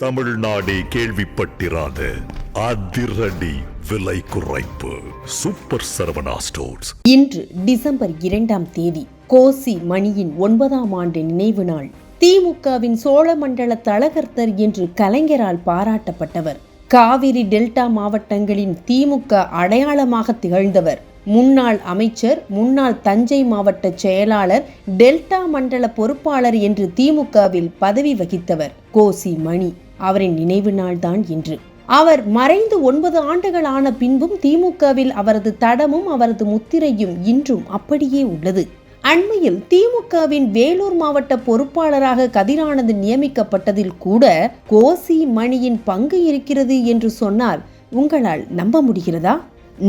தமிழ்நாடே கேள்விப்பட்டிராத அதிரடி விலை குறைப்பு சூப்பர் சரவணா ஸ்டோர்ஸ். இன்று டிசம்பர் 2ஆம் தேதி கோசி மணியின் 9ஆம் ஆண்டு நினைவு நாள். திமுகவின் சோழமண்டல தலகர்த்தர் என்று கலைஞரால் பாராட்டப்பட்டவர். காவிரி டெல்டா மாவட்டங்களின் திமுக அடையாளமாக திகழ்ந்தவர். முன்னாள் அமைச்சர், முன்னாள் தஞ்சை மாவட்ட செயலாளர், டெல்டா மண்டல பொறுப்பாளர் என்று திமுகவில் பதவி வகித்தவர் கோசி மணி. அவரின் நினைவு நாள் தான் இன்று. அவர் மறைந்து 9 ஆண்டுகள் ஆன பின்பும் திமுகவில் அவரது தடமும் அவரது முத்திரையும் இன்றும் அப்படியே உள்ளது. அண்மையில் திமுகவின் வேலூர் மாவட்ட பொறுப்பாளராக கதிரானந்த் நியமிக்கப்பட்டதில் கூட கோசி மணியின் பங்கு இருக்கிறது என்று சொன்னால் உங்களால் நம்ப முடிகிறதா?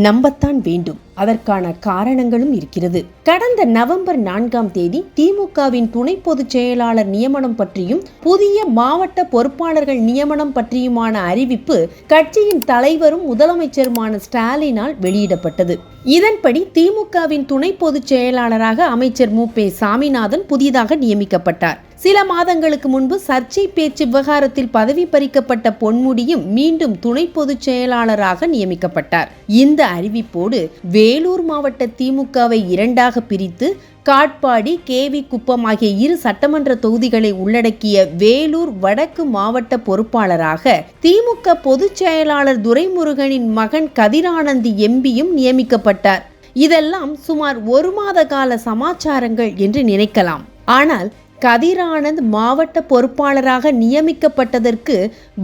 நம்பத்தான் வேண்டும். அதற்கான காரணங்களும் இருக்கிறது. கடந்த நவம்பர் 4ஆம் தேதி திமுகவின் துணை பொதுச் செயலாளர் நியமனம் பற்றியும் புதிய மாவட்ட பொறுப்பாளர்கள் நியமனம் பற்றியுமான அறிவிப்பு கட்சியின் தலைவரும் முதலமைச்சருமான ஸ்டாலினால் வெளியிடப்பட்டது. இதன்படி திமுகவின் துணை பொதுச் செயலாளராக அமைச்சர் மு.பெ. சாமிநாதன் புதிதாக நியமிக்கப்பட்டார். சில மாதங்களுக்கு முன்பு சர்ச்சை பேச்சு விவகாரத்தில் பதவி பறிக்கப்பட்ட பொன்முடியும் மீண்டும் துணை பொதுச் செயலாளராக நியமிக்கப்பட்டார். இந்த அறிவிப்போடு வேலூர் மாவட்ட திமுகவை 2ஆக பிரித்து காட்பாடி, கேவி குப்பம் ஆகிய 2 சட்டமன்ற தொகுதிகளை உள்ளடக்கிய வேலூர் வடக்கு மாவட்ட பொறுப்பாளராக திமுக பொதுச் செயலாளர் துரைமுருகனின் மகன் கதிரானந்த் எம்பியும் நியமிக்கப்பட்டார். இதெல்லாம் சுமார் 1 மாத கால சமாச்சாரங்கள் என்று நினைக்கலாம். ஆனால் கதிரானந்த் மாவட்ட பொறுப்பாளராக நியமிக்கப்பட்டதற்கு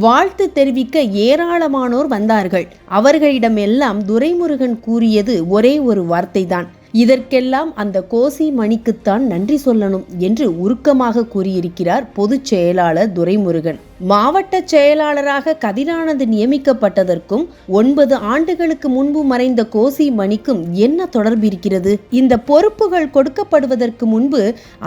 வாழ்த்து தெரிவிக்க ஏராளமானோர் வந்தார்கள். அவர்களிடமெல்லாம் துரைமுருகன் கூறியது ஒரே ஒரு வார்த்தைதான், இதற்கெல்லாம் அந்த கோசி மணிக்குத்தான் நன்றி சொல்லணும் என்று உருக்கமாக கூறியிருக்கிறார் பொதுச் செயலாளர் துரைமுருகன். மாவட்ட செயலாளராக கதிரானந்த் நியமிக்கப்பட்டதற்கும் 9 ஆண்டுகளுக்கு முன்பு மறைந்த கோசி மணிக்கும் என்ன தொடர்பு இருக்கிறது? இந்த பொறுப்புகள் கொடுக்கப்படுவதற்கு முன்பு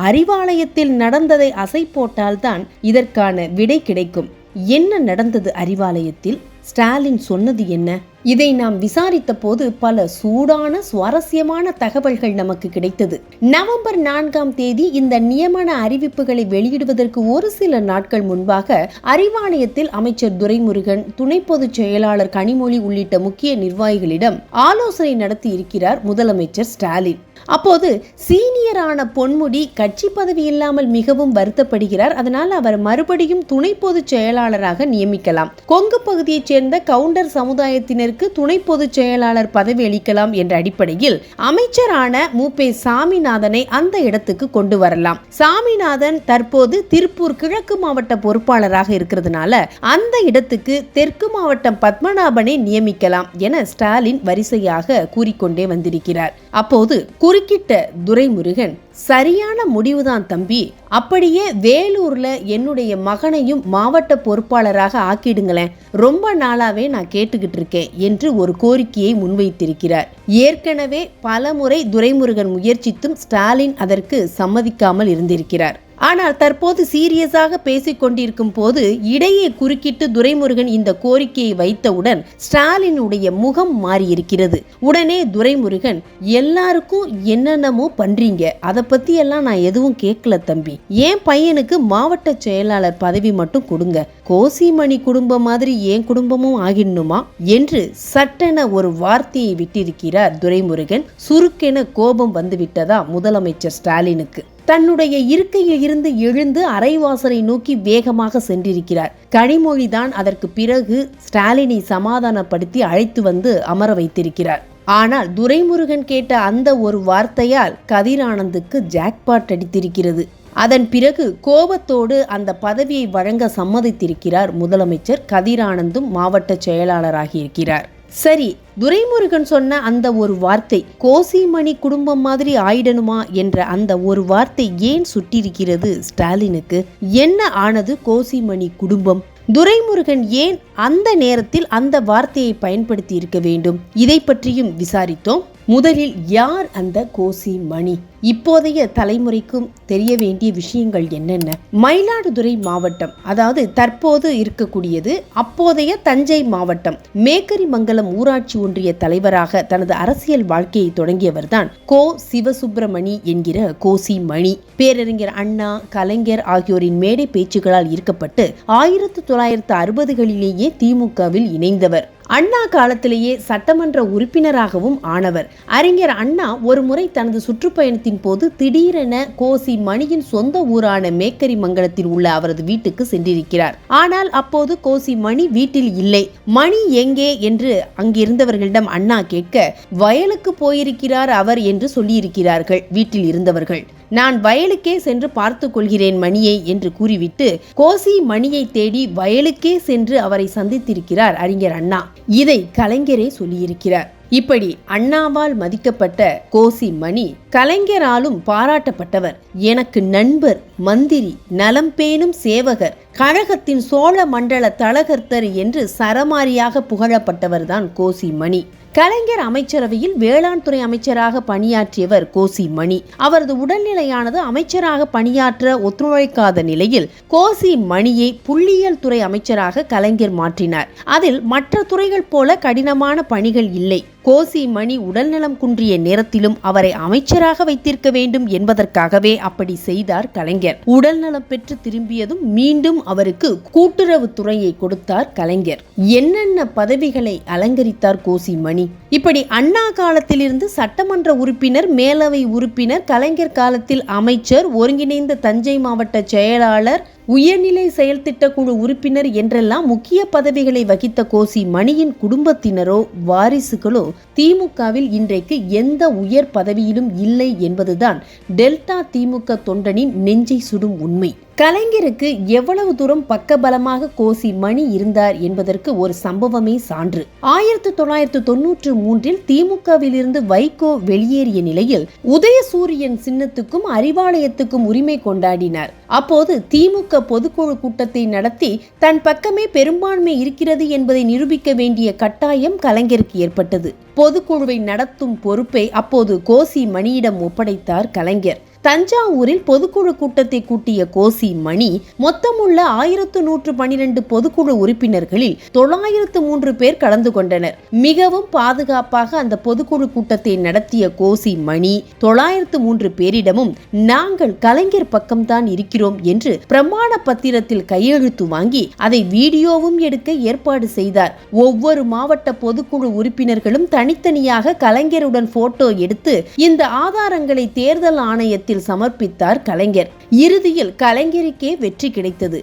அறிவாலயத்தில் நடந்ததை அசை போட்டால்தான் இதற்கான விடை கிடைக்கும். என்ன நடந்தது அறிவாலயத்தில்? ஸ்டாலின் சொன்னது என்ன? இதை நாம் விசாரித்த போது பல சூடான சுவாரஸ்யமான தகவல்கள் நமக்கு கிடைத்தது. நவம்பர் 4ஆம் தேதி இந்த நியமன அறிவிப்புகளை வெளியிடுவதற்கு ஒரு சில நாட்கள் முன்பாக அறிவாலயத்தில் அமைச்சர் துரைமுருகன், துணை பொதுச் செயலாளர் கனிமொழி உள்ளிட்ட முக்கிய நிர்வாகிகளிடம் ஆலோசனை நடத்தி இருக்கிறார் முதலமைச்சர் ஸ்டாலின். அப்போது சீனியரான பொன்முடி கட்சி பதவி இல்லாமல் மிகவும் வருத்தப்படுகிறார். அதனால் அவர் மறுபடியும் துணை பொதுச் செயலாளராக நியமிக்கலாம். கொங்கு பகுதியைச் சேர்ந்த கவுண்டர் சமுதாயத்தினருக்கு துணை பொதுச் செயலாளர் பதவி அளிக்கலாம் என்ற அடிப்படையில் அமைச்சரான மு.பெ. சாமிநாதனை அந்த இடத்துக்கு கொண்டு வரலாம். சாமிநாதன் தற்போது திருப்பூர் கிழக்கு மாவட்ட பொறுப்பாளராக இருக்கிறதுனால அந்த இடத்துக்கு தெற்கு மாவட்டம் பத்மநாபனை நியமிக்கலாம் என ஸ்டாலின் வரிசையாக கூறிக்கொண்டே வந்திருக்கிறார். அப்போது குறுக்கிட்ட துரைமுருகன், சரியான முடிவுதான் தம்பி, அப்படியே வேலூர்ல என்னுடைய மகனையும் மாவட்ட பொறுப்பாளராக ஆக்கிடுங்களேன், ரொம்ப நாளாவே நான் கேட்டுக்கிட்டு இருக்கேன் என்று ஒரு கோரிக்கையை முன்வைத்திருக்கிறார். ஏற்கனவே பலமுறை துரைமுருகன் முயற்சித்தும் ஸ்டாலின் அதற்கு சம்மதிக்காமல் இருந்திருக்கிறார். ஆனால் தற்போது சீரியஸாக பேசிக் கொண்டிருக்கும் போது இடையே குறுக்கிட்டு துரைமுருகன் இந்த கோரிக்கையை வைத்தவுடன் ஸ்டாலினுடைய முகம் மாறியிருக்கிறது. உடனே துரைமுருகன், எல்லாருக்கும் என்னென்னமோ பண்றீங்க, அதை பத்தி எல்லாம் நான் எதுவும் கேட்கல தம்பி, என் பையனுக்கு மாவட்ட செயலாளர் பதவி மட்டும் கொடுங்க, கோசி மணி குடும்பம் மாதிரி என் குடும்பமும் ஆகிடணுமா என்று சட்டென ஒரு வார்த்தையை விட்டிருக்கிறார் துரைமுருகன். சுருக்கென கோபம் வந்துவிட்டதா முதலமைச்சர் ஸ்டாலினுக்கு. தன்னுடைய இருக்கையில் இருந்து எழுந்து அரைவாசலை நோக்கி வேகமாக சென்றிருக்கிறார். கனிமொழிதான் அதற்கு பிறகு ஸ்டாலினை சமாதானப்படுத்தி அழைத்து வந்து அமர வைத்திருக்கிறார். ஆனால் துரைமுருகன் கேட்ட அந்த ஒரு வார்த்தையால் கதிரானந்துக்கு ஜாக்பாட் அடித்திருக்கிறது. அதன் பிறகு கோபத்தோடு அந்த பதவியை வழங்க சம்மதித்திருக்கிறார் முதலமைச்சர். கதிரானந்தும் மாவட்ட செயலாளராகி இருக்கிறார். சரி, துரைமுருகன் சொன்ன அந்த ஒரு வார்த்தை கோசி மணி குடும்பம் மாதிரி ஆயிடணுமா என்ற அந்த ஒரு வார்த்தை ஏன் சுட்டிருக்கிறது ஸ்டாலினுக்கு? என்ன ஆனது கோசி மணி குடும்பம்? துரைமுருகன் ஏன் அந்த நேரத்தில் அந்த வார்த்தையை பயன்படுத்தி இருக்க வேண்டும்? இதை பற்றியும் விசாரித்தோம். முதலில் யார் அந்த கோசி மணி? இப்போதைய தலைமுறைக்கும் தெரிய வேண்டிய விஷயங்கள் என்னென்ன? மயிலாடுதுறை மாவட்டம், அதாவது தற்போது இருக்கக்கூடியது அப்போதைய தஞ்சை மாவட்டம், மேக்கரிமங்கலம் ஊராட்சி ஒன்றிய தலைவராக தனது அரசியல் வாழ்க்கையை தொடங்கியவர்தான் கோ. சிவசுப்பிரமணி என்கிற கோசி மணி. பேரறிஞர் அண்ணா, கலைஞர் ஆகியோரின் மேடை பேச்சுகளால் ஈர்க்கப்பட்டு 1960களிலேயே திமுகவில் இணைந்தவர். அண்ணா காலத்திலேயே சட்டமன்ற உறுப்பினராகவும் ஆனவர். அறிஞர் அண்ணா ஒரு முறை தனது சுற்றுப்பயணத்தின் போது திடீரென கோசி மணியின் சொந்த ஊரான மேக்கரிமங்கலத்தில் உள்ள அவரது வீட்டுக்கு சென்றிருக்கிறார். ஆனால் அப்போது கோசி மணி வீட்டில் இல்லை. மணி எங்கே என்று அங்கிருந்தவர்களிடம் அண்ணா கேட்க, வயலுக்கு போயிருக்கிறார் அவர் என்று சொல்லியிருக்கிறார்கள் வீட்டில் இருந்தவர்கள். நான் வயலுக்கே சென்று பார்த்து கொள்கிறேன் மணியை என்று கூறிவிட்டு கோசி மணியை தேடி வயலுக்கே சென்று அவரை சந்தித்திருக்கிறார் அறிஞர் அண்ணா. இதை கலைஞரே சொல்லியிருக்கிறார். இப்படி அண்ணாவால் மதிக்கப்பட்ட கோசி மணி கலைஞராலும் பாராட்டப்பட்டவர். எனக்கு நண்பர், மந்திரி, நலம் பேணும் சேவகர், கழகத்தின் சோழ மண்டல தலகர்த்தர் என்று சரமாரியாக புகழப்பட்டவர்தான் கோசி மணி. கலைஞர் அமைச்சரவையில் வேளாண் துறை அமைச்சராக பணியாற்றியவர் கோசி மணி. அவரது உடல்நிலையானது அமைச்சராக பணியாற்ற ஒத்துழைக்காத நிலையில் கோசி மணியை புள்ளியியல் துறை அமைச்சராக கலைஞர் மாற்றினார். அதில் மற்ற துறைகள் போல கடினமான பணிகள் இல்லை. கோசி மணி உடல்நலம் குன்றிய நேரத்திலும் அவரை அமைச்சராக வைத்திருக்க வேண்டும் என்பதற்காகவே அப்படி செய்தார் கலைஞர். உடல்நலம் பெற்று திரும்பியதும் மீண்டும் அவருக்கு கூட்டுறவு துறையை கொடுத்தார் கலைஞர். என்னென்ன பதவிகளை அலங்கரித்தார் கோசி மணி. இப்படி அண்ணா காலத்திலிருந்து சட்டமன்ற உறுப்பினர், மேலவை உறுப்பினர், கலைஞர் காலத்தில் அமைச்சர், ஒருங்கிணைந்த தஞ்சை மாவட்ட செயலாளர், உயர்நிலை செயல் திட்டக்குழு உறுப்பினர் என்றெல்லாம் முக்கிய பதவிகளை வகித்த கோசி மணியின் குடும்பத்தினரோ வாரிசுகளோ திமுகவில் இன்றைக்கு எந்த உயர் பதவியிலும் இல்லை என்பதுதான் டெல்டா திமுக தொண்டனின் நெஞ்சை சுடும் உண்மை. கலைஞருக்கு எவ்வளவு தூரம் பக்கபலமாக கோசி மணி இருந்தார் என்பதற்கு ஒரு சம்பவமே சான்று. 1993 திமுகவிலிருந்து வைகோ வெளியேறிய நிலையில் உதயசூரியன் சின்னத்துக்கும் அறிவாலயத்துக்கும் உரிமை கொண்டாடினார். அப்போது திமுக பொதுக்குழு கூட்டத்தை நடத்தி தன் பக்கமே பெரும்பான்மை இருக்கிறது என்பதை நிரூபிக்க வேண்டிய கட்டாயம் கலைஞருக்கு ஏற்பட்டது. பொதுக்குழுவை நடத்தும் பொறுப்பை அப்போது கோசி மணியிடம் ஒப்படைத்தார் கலைஞர். தஞ்சாவூரில் பொதுக்குழு கூட்டத்தை கூட்டிய கோசி மணி மொத்தமுள்ள 1112 பொதுக்குழு உறுப்பினர்களில் 903 பேர் கலந்து கொண்டனர். மிகவும் பாதுகாப்பாக அந்த பொதுக்குழு கூட்டத்தை நடத்திய கோசி மணி 903 பேரிடமும் நாங்கள் கலைஞர் பக்கம்தான் இருக்கிறோம் என்று பிரமாண பத்திரத்தில் கையெழுத்து வாங்கி அதை வீடியோவும் எடுக்க ஏற்பாடு செய்தார். ஒவ்வொரு மாவட்ட பொதுக்குழு உறுப்பினர்களும் தனித்தனியாக கலைஞருடன் போட்டோ எடுத்து இந்த ஆதாரங்களை தேர்தல் ஆணையத்தில் சமர்ப்பித்தார் கலைஞர். இறுதியில் கலைஞருக்கே வெற்றி கிடைத்தது.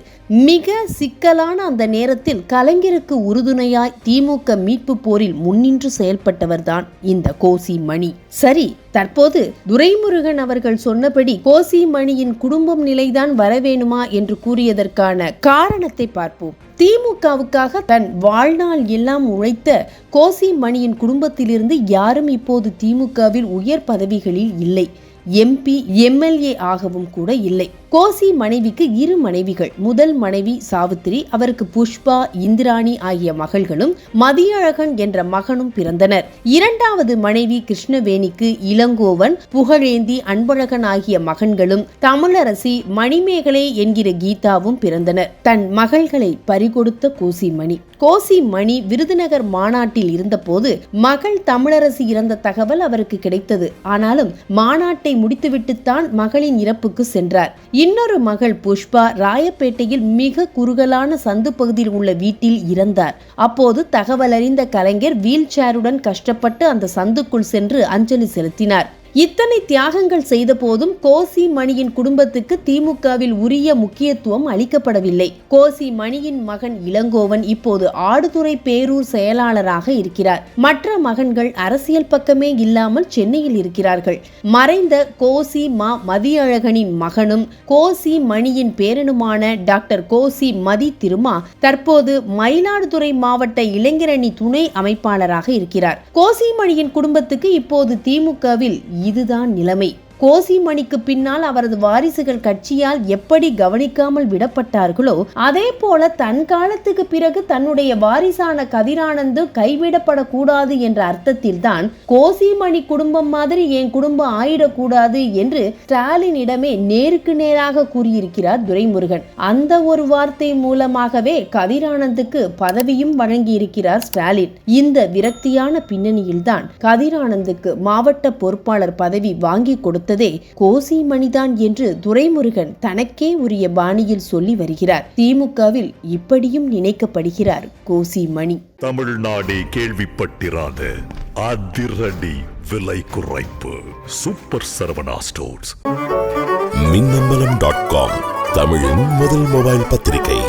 மிக சிக்கலான அந்த நேரத்தில் கலைஞருக்கு உறுதுணையாய் திமுக மீட்பு போரில் முன்னின்று செயல்பட்டவர்தான் இந்த கோசி மணி. சரி, தற்போது துரைமுருகன் அவர்கள் சொன்னபடி கோசி மணியின் குடும்பம் நிலைதான் வரவேணுமா என்று கூறியதற்கான காரணத்தை பார்ப்போம். திமுகவுக்காக தன் வாழ்நாள் எல்லாம் உழைத்த கோசி மணியின் குடும்பத்திலிருந்து யாரும் இப்போது திமுகவில் உயர் பதவிகளில் இல்லை. MP, MLA ஆகவும் கூட இல்லை. கோசி மனைவிக்கு 2 மனைவிகள். முதல் மனைவி சாவித்திரி, அவருக்கு புஷ்பா, இந்திராணி ஆகிய மகள்களும் மதியழகன் என்ற மகனும் பிறந்தனர். இரண்டாவது மனைவி கிருஷ்ணவேணிக்கு இளங்கோவன், புகழேந்தி, அன்பழகன் ஆகிய மகன்களும் தமிழரசி, மணிமேகலை என்கிற கீதாவும் பிறந்தனர். தன் மகள்களை பறிகொடுத்த கோசி மணி. கோசி மணி விருதுநகர் மாநாட்டில் இருந்தபோது மகள் தமிழரசி இறந்த தகவல் அவருக்கு கிடைத்தது. ஆனாலும் மாநாட்டை முடித்துவிட்டுத்தான் மகளின் இறப்புக்கு சென்றார். இன்னொரு மகள் புஷ்பா ராயப்பேட்டையில் மிக குறுகலான சந்து பகுதியில் உள்ள வீட்டில் இறந்தார். அப்போது தகவல் அறிந்த கலைஞர் வீல் சேருடன் கஷ்டப்பட்டு அந்த சந்துக்குள் சென்று அஞ்சலி செலுத்தினார். இத்தனை தியாகங்கள் செய்த போதும் கோசி மணியின் குடும்பத்துக்கு திமுகவில் உரிய முக்கியத்துவம் அளிக்கப்படவில்லை. கோசி மணியின் மகன் இளங்கோவன் இப்போது ஆடுதுறை பேரூர் செயலாளராக இருக்கிறார். மற்ற மகன்கள் அரசியல் பக்கமே இல்லாமல் சென்னையில் இருக்கிறார்கள். மறைந்த கோசி மதியழகனின் மகனும் கோசி மணியின் பேரனுமான டாக்டர் கோசி மதி திருமா தற்போது மயிலாடுதுறை மாவட்ட இளைஞரணி துணை அமைப்பாளராக இருக்கிறார். கோசி மணியின் குடும்பத்துக்கு இப்போது திமுகவில் இதுதான் நிலைமை. கோசிமணிக்கு பின்னால் அவரது வாரிசுகள் கட்சியால் எப்படி கவனிக்காமல் விடப்பட்டார்களோ அதே போல தன் காலத்துக்கு பிறகு தன்னுடைய வாரிசான கதிரானந்து கைவிடப்படக்கூடாது என்ற அர்த்தத்தில் தான் கோசிமணி குடும்பம் மாதிரி என் குடும்பம் ஆயிடக்கூடாது என்று ஸ்டாலினிடமே நேருக்கு நேராக கூறியிருக்கிறார் துரைமுருகன். அந்த ஒரு வார்த்தை மூலமாகவே கதிரானந்துக்கு பதவியும் வழங்கியிருக்கிறார் ஸ்டாலின். இந்த விரக்தியான பின்னணியில்தான் கதிரானந்துக்கு மாவட்ட பொறுப்பாளர் பதவி வாங்கி கொடுத்ததே கோசிமணிதான் என்று துரைமுருகன் தனக்கே உரிய பாணியில் சொல்லி வருகிறார். திமுகவில் இப்படியும் நினைக்கப்படுகிறார் கோசிமணி. தமிழ்நாடே கேள்விப்பட்டிராத அதிரடி விலை குறைப்பு சூப்பர் சரவணா ஸ்டோர்ஸ். மின்னம்பலம்.com தமிழின் முதல் மொபைல் பத்திரிகை.